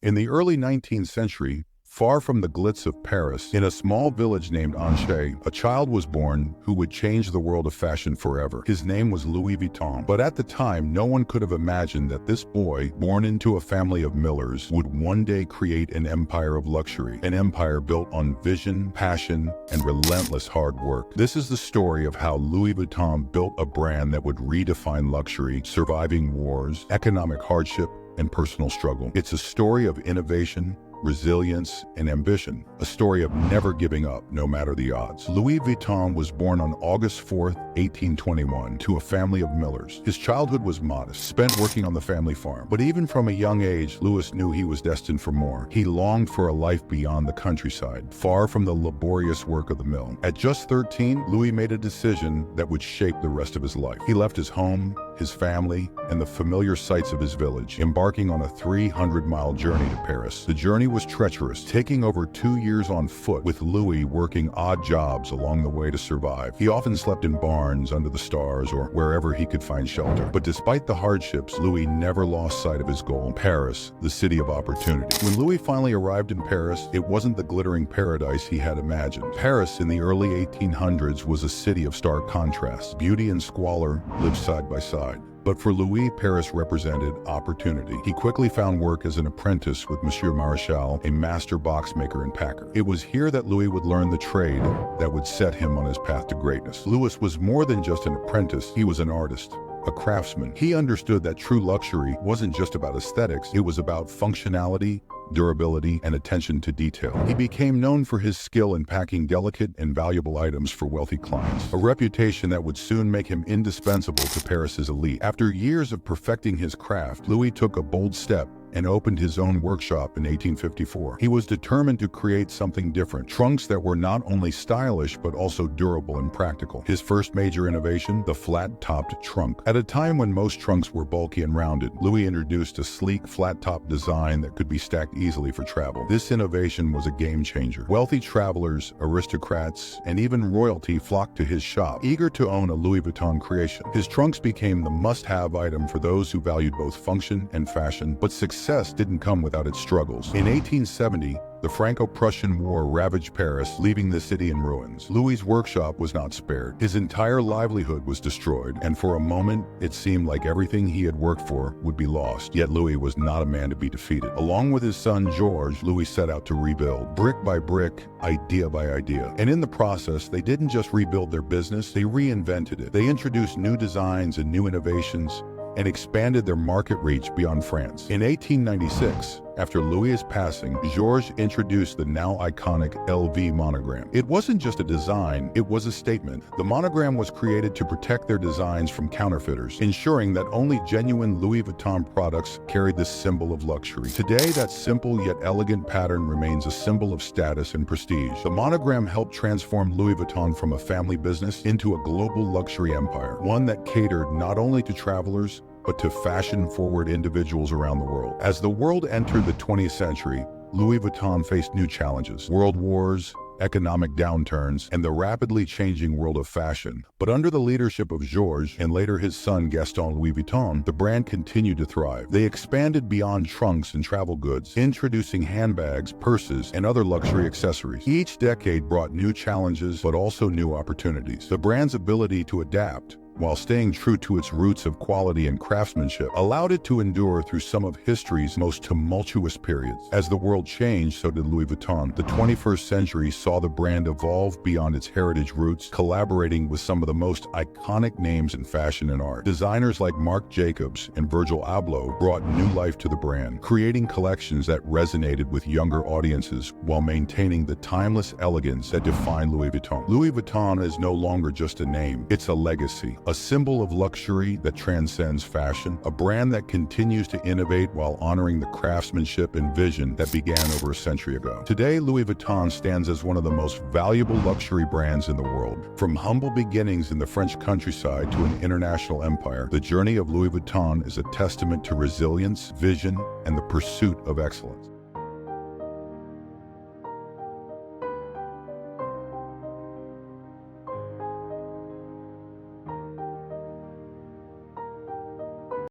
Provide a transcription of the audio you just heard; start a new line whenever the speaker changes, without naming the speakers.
In the early 19th century, far from the glitz of Paris, in a small village named Angers, a child was born who would change the world of fashion forever. His name was Louis Vuitton. But at the time, no one could have imagined that this boy, born into a family of millers, would one day create an empire of luxury, an empire built on vision, passion, and relentless hard work. This is the story of how Louis Vuitton built a brand that would redefine luxury, surviving wars, economic hardship, and personal struggle. It's a story of innovation, resilience, and ambition, a story of never giving up no matter the odds. Louis Vuitton was born on August 4th, 1821, to a family of millers. His childhood was modest, spent working on the family farm. But even from a young age, Louis knew he was destined for more. He longed for a life beyond the countryside, far from the laborious work of the mill. At just 13, Louis made a decision that would shape the rest of his life. He left his home, his family, and the familiar sights of his village, embarking on a 300-mile journey to Paris. The journey was treacherous, taking over 2 years on foot, with Louis working odd jobs along the way to survive. He often slept in barns, under the stars, or wherever he could find shelter. But despite the hardships, Louis never lost sight of his goal: Paris, the city of opportunity. When Louis finally arrived in Paris, it wasn't the glittering paradise he had imagined. Paris in the early 1800s was a city of stark contrasts. Beauty and squalor lived side by side. But for Louis, Paris represented opportunity. He quickly found work as an apprentice with Monsieur Marechal, a master boxmaker and packer. It was here that Louis would learn the trade that would set him on his path to greatness. Louis was more than just an apprentice, he was an artist, a craftsman. He understood that true luxury wasn't just about aesthetics, it was about functionality, durability, and attention to detail. He became known for his skill in packing delicate and valuable items for wealthy clients, a reputation that would soon make him indispensable to Paris's elite. After years of perfecting his craft, Louis took a bold step and opened his own workshop in 1854. He was determined to create something different, trunks that were not only stylish but also durable and practical. His first major innovation, the flat-topped trunk. At a time when most trunks were bulky and rounded, Louis introduced a sleek, flat-top design that could be stacked easily for travel. This innovation was a game-changer. Wealthy travelers, aristocrats, and even royalty flocked to his shop, eager to own a Louis Vuitton creation. His trunks became the must-have item for those who valued both function and fashion, but success didn't come without its struggles. In 1870, the Franco-Prussian War ravaged Paris, leaving the city in ruins. Louis's workshop was not spared. His entire livelihood was destroyed, and for a moment, it seemed like everything he had worked for would be lost. Yet Louis was not a man to be defeated. Along with his son Georges, Louis set out to rebuild, brick by brick, idea by idea. And in the process, they didn't just rebuild their business, they reinvented it. They introduced new designs and new innovations, and expanded their market reach beyond France. In 1896, after Louis's passing, Georges introduced the now iconic LV monogram. It wasn't just a design, it was a statement. The monogram was created to protect their designs from counterfeiters, ensuring that only genuine Louis Vuitton products carried this symbol of luxury. Today, that simple yet elegant pattern remains a symbol of status and prestige. The monogram helped transform Louis Vuitton from a family business into a global luxury empire, one that catered not only to travelers, but to fashion-forward individuals around the world. As the world entered the 20th century, Louis Vuitton faced new challenges: world wars, economic downturns, and the rapidly changing world of fashion. But under the leadership of Georges, and later his son Gaston Louis Vuitton, the brand continued to thrive. They expanded beyond trunks and travel goods, introducing handbags, purses, and other luxury accessories. Each decade brought new challenges, but also new opportunities. The brand's ability to adapt, while staying true to its roots of quality and craftsmanship, allowed it to endure through some of history's most tumultuous periods. As the world changed, so did Louis Vuitton. The 21st century saw the brand evolve beyond its heritage roots, collaborating with some of the most iconic names in fashion and art. Designers like Marc Jacobs and Virgil Abloh brought new life to the brand, creating collections that resonated with younger audiences while maintaining the timeless elegance that defined Louis Vuitton. Louis Vuitton is no longer just a name, it's a legacy. A symbol of luxury that transcends fashion, a brand that continues to innovate while honoring the craftsmanship and vision that began over a century ago. Today, Louis Vuitton stands as one of the most valuable luxury brands in the world. From humble beginnings in the French countryside to an international empire, the journey of Louis Vuitton is a testament to resilience, vision, and the pursuit of excellence.